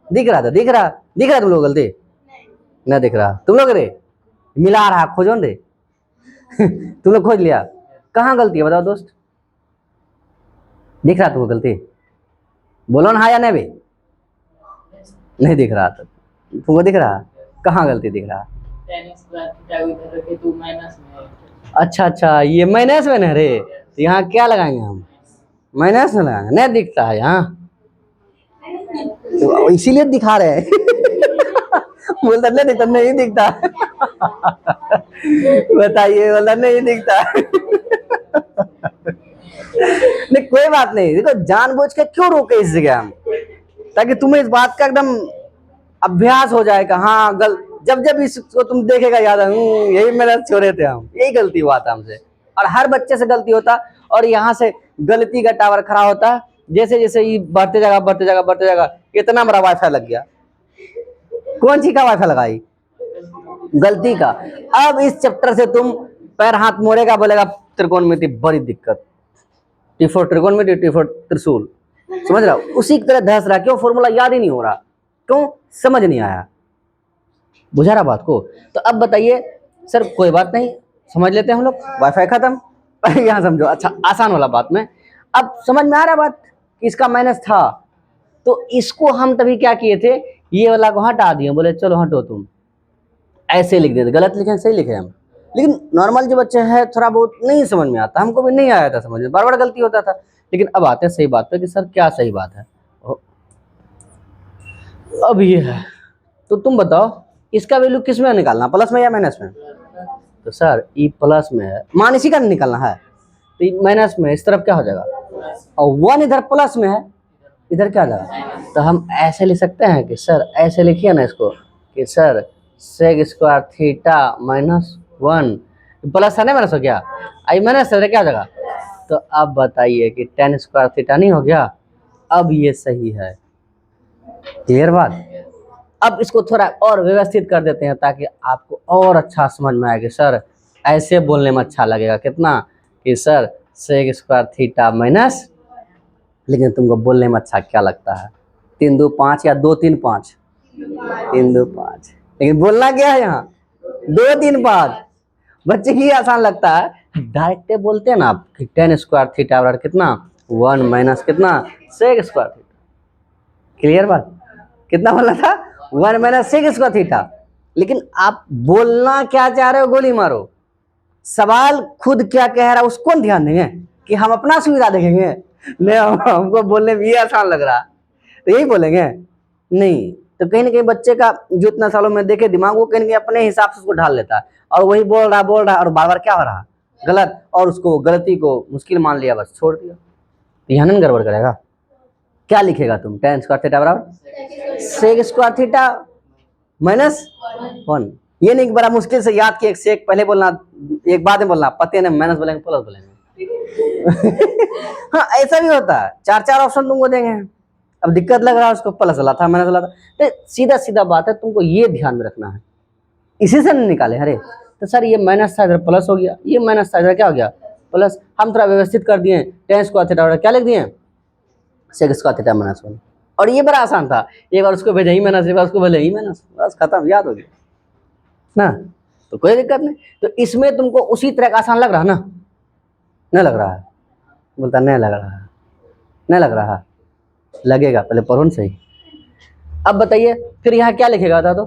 Speaker 1: दिख रहा था दिख रहा, दिख रहा तुम लोग गलती नहीं दिख रहा, तुम लोग रे मिला रहा खोजो रे। तुम लोग खोज लिया, कहाँ गलती है बताओ दोस्त? दिख रहा तुमको गलती? बोलो ना हाँ या नहीं भाई? नहीं दिख रहा, तो तुमको दिख रहा? कहाँ गलती दिख रहा? अच्छा अच्छा ये माइनस में ना रे, तो यहाँ क्या लगाएंगे हम? माइनस में लगाएंगे, नहीं दिखता है यहाँ, तो इसीलिए दिखा रहे हैं। बोलता नहीं दिखता, नहीं दिखता। बताइए, बोला नहीं दिखता। नहीं कोई बात नहीं, देखो जानबूझ के क्यों रोके इस जगह हम, ताकि तुम्हें इस बात का एकदम अभ्यास हो जाएगा। हाँ जब जब इसको तुम देखेगा याद है यही मेरा छोड़े थे हम, यही गलती हुआ था हमसे, और हर बच्चे से गलती होता। और यहाँ से गलती का टावर खड़ा होता है, जैसे जैसे ये बढ़ते जाएगा बढ़ते जाएगा बढ़ते जाएगा। इतना बड़ा वाईफाई लग गया, कौन सी का वाईफाई लगाई? गलती का। अब इस चैप्टर से तुम पैर हाथ मोड़ेगा, बोलेगा त्रिकोणमिति बड़ी दिक्कत, T4 त्रिकोणमिति, T4 त्रिशूल, समझ रहा? उसी की तरह धस रहा, क्यों? फॉर्मूला याद ही नहीं हो रहा, क्यों? समझ नहीं आया। बुझा रहा बात को? तो अब बताइए सर कोई बात नहीं, समझ लेते हैं हम लोग, वाईफाई खत्म। यहाँ समझो, अच्छा आसान वाला बात में अब समझ में आ रहा बात कि इसका माइनस था, तो इसको हम तभी क्या किए थे, ये वाला को हटा दिए, बोले चलो हटो तुम, ऐसे लिख देते। गलत लिखे सही लिखे हम, लेकिन नॉर्मल जो बच्चे हैं थोड़ा बहुत नहीं समझ में आता, हमको भी नहीं आया था समझ में, बार बार गलती होता था। लेकिन अब आते हैं सही बात पे कि सर क्या सही बात है। अब ये है, तो तुम बताओ इसका वैल्यू किस में निकालना, प्लस में या माइनस में? तो सर ई प्लस में है, मान इसी का निकालना है, तो माइनस में इस तरफ क्या हो जाएगा, और 1 इधर प्लस में है, इधर क्या जाएगा? तो हम ऐसे लिख सकते हैं कि सर, ऐसे लिखिए ना इसको कि sir sec square theta -1 plus है ना माइनस हो गया, आई माइनस है क्या हो जाएगा। तो अब बताइए कि टेन स्क्वायर थीटा नहीं हो गया, अब ये सही है। क्लियर बात। अब इसको थोड़ा और व्यवस्थित कर देते हैं ताकि आपको और अच्छा समझ में आएगा। सर ऐसे बोलने में अच्छा लगेगा कितना कि sir sec square theta minus, लेकिन तुमको बोलने में अच्छा क्या लगता है 3 2 5 या 2 3 5, 3 2 5, लेकिन बोलना क्या है यहाँ 2 3 5। बच्चे की आसान लगता है, डायरेक्ट बोलते हैं ना आप कि टेन स्क्वायर थीटा बराबर कितना 1 माइनस कितना सेक स्क्वायर थीटा। क्लियर बात। कितना बोलना था 1 माइनस सेक स्क्वायर थीटा, लेकिन आप बोलना क्या चाह रहे हो गोली मारो, सवाल खुद क्या कह रहा है उसको ध्यान देंगे कि हम अपना सुविधा देखेंगे। नहीं, हमको बोलने में ये आसान लग रहा तो यही बोलेंगे नहीं। तो कहीं ना कहीं बच्चे का जो इतना सालों में देखे दिमाग, वो कहीं ना कहीं अपने हिसाब से उसको ढाल लेता है और वही बोल रहा और बार बार क्या हो रहा गलत, और उसको गलती को मुश्किल मान लिया, बस छोड़ दिया। ध्यान नहीं गड़बड़ करेगा। क्या लिखेगा तुम टेन स्क्वायर थीटा बराबर सेक स्क्वायर थीटा -1। ये नहीं बड़ा मुश्किल से याद किया, एक सेक पहले बोलना एक बाद में बोलना, पते नहीं माइनस बोलेंगे प्लस बोलेंगे। हाँ ऐसा भी होता है, 4 ऑप्शन तुमको देंगे, अब दिक्कत लग रहा है उसको प्लस वाला था माइनस वाला था, तो सीधा सीधा बात है, तुमको ये ध्यान में रखना है, इसी से नहीं निकाले। अरे तो सर ये माइनस था इधर प्लस हो गया, ये माइनस था इधर क्या हो गया प्लस, हम थोड़ा व्यवस्थित कर दिए, टेन स्क्वायर थीटा क्या लिख दिए सेक स्क्वायर थीटा -1। और ये बड़ा आसान था, एक बार उसको भेजा ही माइनस, एक बार उसको भेजा ही माइनस, बस खत्म, याद हो गया ना, तो कोई दिक्कत नहीं। तो इसमें तुमको उसी तरह का आसान लग रहा ना, नहीं लग रहा है, बोलता नहीं लग रहा है, नहीं लग रहा, लगेगा, पहले पढ़ो ना सही। अब बताइए फिर यहाँ क्या लिखेगा था, तो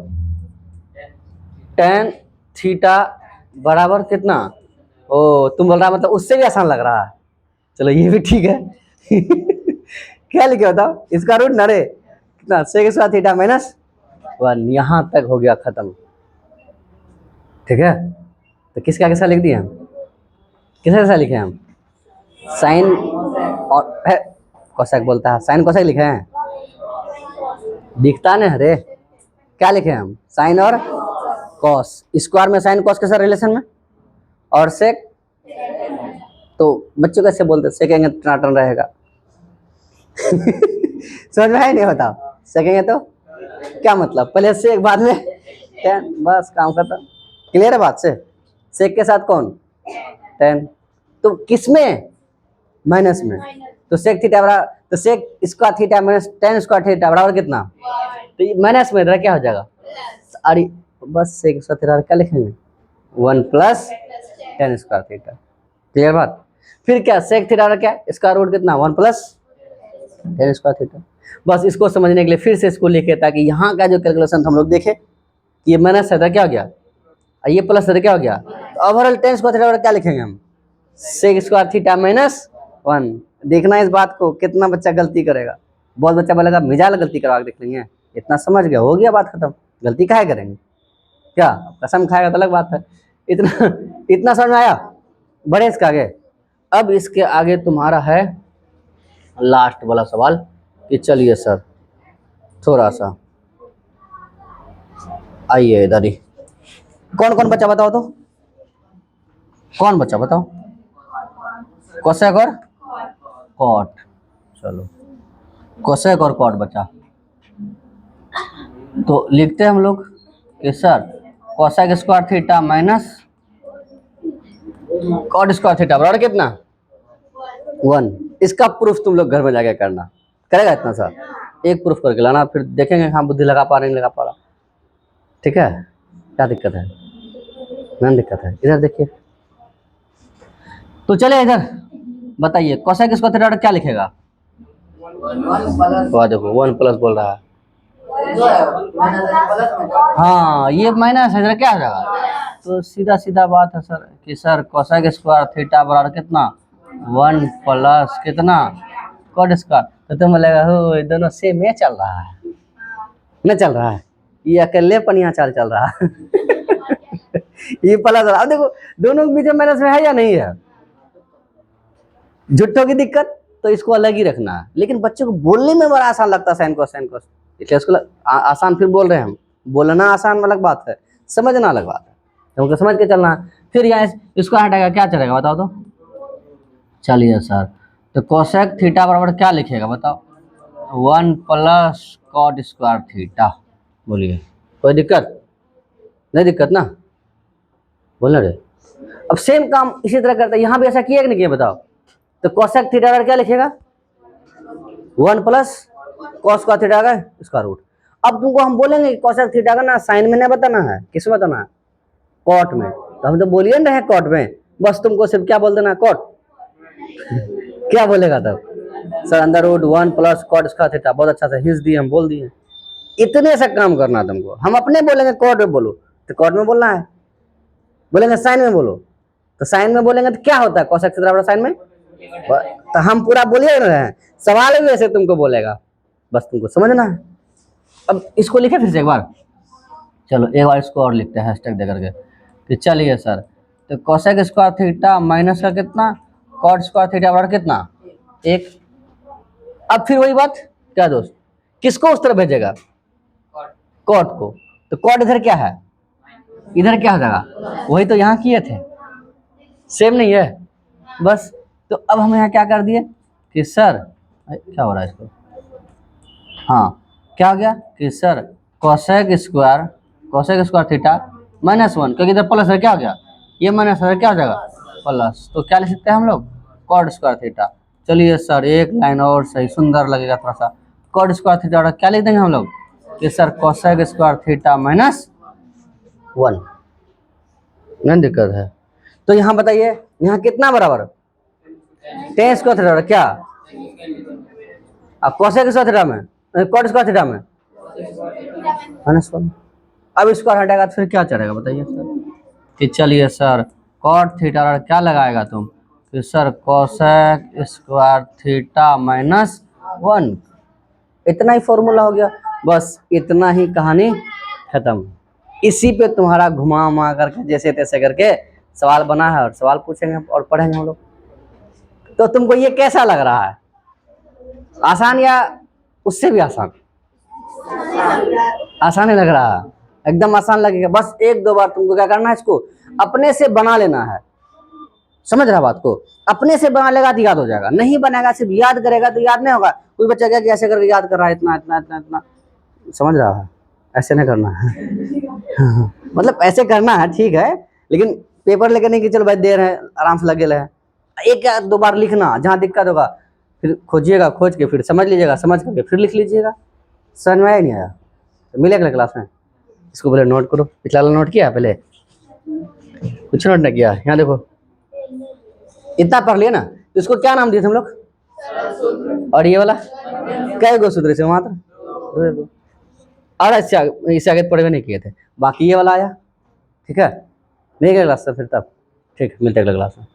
Speaker 1: टेन थीटा बराबर कितना, ओ तुम बोल रहा मतलब उससे भी आसान लग रहा है, चलो ये भी ठीक है। क्या लिखे बताओ इसका रूट नरे कितना सेक स्क्वायर थीटा -1, यहाँ तक हो गया खत्म। ठीक है, तो किसका कैसा लिख दिए हम, किसका कैसा लिखे हम साइन और कोसेक बोलता है, साइन कोसेक लिखे हैं, दिखता नहीं अरे क्या लिखे हम साइन और कॉस, स्क्वायर में साइन कॉस के साथ रिलेशन में, और सेक तो बच्चों कैसे बोलते सेकेंगे टनाटन रहेगा। समझ में है नहीं, बताओ सेकेंगे तो क्या मतलब, पहले सेक बाद में टेन, बस काम खत्म। क्लियर है बात से, सेक के साथ कौन टेन, तो किसमें माइनस में, तो सेक थीटा बराबर, तो sec square theta minus tan square theta बराबर कितना, तो ये माइनस में इधर क्या हो जाएगा, अरे बस सेक स्क्वायर थीटा क्या लिखेंगे 1 plus tan square theta. Clear बात। फिर क्या सेक थीटा क्या इसका रूट कितना 1 प्लस टेन स्क्वायर थीटा। बस इसको समझने के लिए फिर से इसको लिखे ताकि यहाँ का जो कैलकुलेशन हम लोग देखें, ये माइनस है क्या हो गया, ये प्लस है क्या हो गया, तो ओवरऑल टेन स्क्वायर थीटा क्या लिखेंगे हम सेक स्क्वायर थीटा -1। देखना इस बात को कितना बच्चा गलती करेगा, बहुत बच्चा बोलेगा मिजाल गलती करवा के देख लेंगे, इतना समझ गया हो गया बात खत्म, गलती काहे करेंगे, क्या कसम खाएगा तो अलग बात है। इतना इतना समझ में आया, बढ़े इसके आगे। अब इसके आगे तुम्हारा है लास्ट वाला सवाल कि चलिए सर थोड़ा सा आइए इधर ही, कौन कौन बच्चा बताओ, तो कौन बच्चा बताओ, कोसेक और कॉट, चलो कोसेक और कॉट बचा, तो लिखते हैं हम लोग कि sir cosec square theta minus cot square theta बराबर कितना 1। इसका प्रूफ तुम लोग घर में जाके करना, करेगा इतना सा एक प्रूफ करके लाना, फिर देखेंगे हाँ बुद्धि लगा पा रहे नहीं लगा पा रहा। ठीक है, क्या दिक्कत है, नहीं दिक्कत है, इधर देखिए, तो चले इधर बताइए कोसेक स्क्वायर थीटा क्या लिखेगा, वाह देखो 1 प्लस बोल रहा है, हाँ ये माइनस है, क्या हो जाएगा, तो सीधा सीधा बात है सर कि सर कोसेक स्क्वायर थीटा बराबर कितना 1 प्लस कितना कॉट स्क्वायर, तो तुम बोलेगा हो दोनों सेम ये चल रहा है, नहीं चल रहा है, ये अकेले पनिया चाल चल रहा है। ये प्लस, अब देखो दोनों के बीच में माइनस में है या नहीं है, जुट्टों की दिक्कत तो इसको अलग ही रखना है, लेकिन बच्चे को बोलने में बड़ा आसान लगता है साइन कोस, इसलिए इसको आसान फिर बोल रहे हैं हम बोलना आसान अलग बात है, समझना अलग बात है, तुमको समझ के चलना है। फिर यहाँ इसको हटाएगा क्या चलेगा बताओ तो। चलिए सर, तो कोसेक थीटा बराबर क्या लिखेगा बताओ। 1 प्लस कॉट स्क्वायर थीटा। बोलिए, कोई दिक्कत नहीं? दिक्कत ना, बोलना रे। अब सेम काम इसी तरह करता है, यहाँ भी ऐसा किया कि नहीं किया बताओ। तो कोसेक थीटा बराबर क्या लिखेगा, 1 प्लस कॉस स्क्वायर थीटा का इसका रूट। अब तुमको हम बोलेंगे कोसेक थीटा का ना साइन में नहीं बताना है, किस में बताना है, कॉट में। तो हम तो बोलिए ना है कॉट में, बस तुमको सिर्फ क्या बोल देना, कॉट। क्या बोलेगा तब, sir under root 1 plus cot square theta. बहुत अच्छा से हिंस दिए, हम बोल दिए। इतने से काम करना तुमको। हम अपने बोलेंगे कॉट में बोलो तो कॉट में बोलना है, बोलेंगे साइन में बोलो तो साइन में बोलेंगे। तो क्या होता है कोसेक थीटा बराबर साइन में, तो हम पूरा बोलिए ना रहे, सवाल भी ऐसे तुमको बोलेगा, बस तुमको समझना है। अब इसको लिखे फिर से एक बार, चलो एक बार इसको और लिखते हैं हैशटैग दे करके। तो चलिए सर, तो कोसेक स्क्वायर थीटा माइनस का कितना, कॉट स्क्वायर थीटा बराबर कितना, 1। अब फिर वही बात, क्या दोस्त, किसको उस तरफ भेजेगा, कॉट को। तो कॉट इधर क्या है, इधर क्या हो जाएगा, वही तो यहाँ किए थे, सेम नहीं है बस। तो अब हम यहाँ क्या कर दिए कि सर, क्या हो रहा है इसको, हाँ क्या हो गया कि सर कोसेक स्क्वायर थीटा -1, क्योंकि इधर प्लस है, क्या हो गया ये माइनस है, क्या हो जाएगा प्लस। तो क्या लिख सकते हैं हम लोग, कॉट स्क्वायर थीटा। चलिए सर एक लाइन और सही, सुंदर लगेगा थोड़ा सा। कॉट स्क्वायर थीटा और क्या लिख देंगे हम लोग कि सर कोसेक स्क्वायर थीटा -1। नहीं दिक्कत है। तो यहाँ बताइए, यहाँ कितना बराबर, टेन स्क्वायर थीटा क्या, अब कोसेक स्क्वायर थीटा में, कॉट स्क्वायर थीटा में -1। अब स्क्वायर हटेगा तो फिर क्या चलेगा बताइए सर। कि चलिए सर कॉट थीटा क्या लगाएगा तुम कि सर कोसेक स्क्वायर थीटा -1। इतना ही फॉर्मूला हो गया, बस इतना ही कहानी खत्म। इसी पे तुम्हारा घुमा उमा करके जैसे तैसे करके सवाल बना है, और सवाल पूछेंगे और पढ़ेंगे हम लोग। तो तुमको ये कैसा लग रहा है, आसान या उससे भी आसान, आसान ही लग रहा है, एकदम आसान लगेगा। बस एक दो बार तुमको क्या करना है, इसको अपने से बना लेना है, समझ रहा बात को। अपने से बना लेगा तो याद हो जाएगा, नहीं बनेगा सिर्फ याद करेगा तो याद नहीं होगा। कोई बच्चा क्या कि ऐसे करके याद कर रहा है, इतना इतना इतना इतना, समझ रहा है, ऐसे नहीं करना है। मतलब ऐसे करना है ठीक है, लेकिन पेपर लेके नहीं कि चलो भाई दे रहे हैं आराम से लगे रहे। एक या दो बार लिखना, जहाँ दिक्कत होगा फिर खोजिएगा, खोज के फिर समझ लीजिएगा, समझ करके फिर लिख लीजिएगा। समझ में आया नहीं आया तो मिलेगा क्लास में। इसको पहले नोट करो, पिछला नोट किया पहले, कुछ नोट नहीं किया। यहाँ देखो इतना पढ़ लिया ना, तो इसको क्या नाम दिए थे हम लोग, और ये वाला कई गो सूत्र से मात्र 2 गो, और इससे आगे पढ़े नहीं किए थे। बाकी ये वाला आया, ठीक है। मिलेगा क्लास से फिर तब, ठीक, मिलते अगले क्लास में।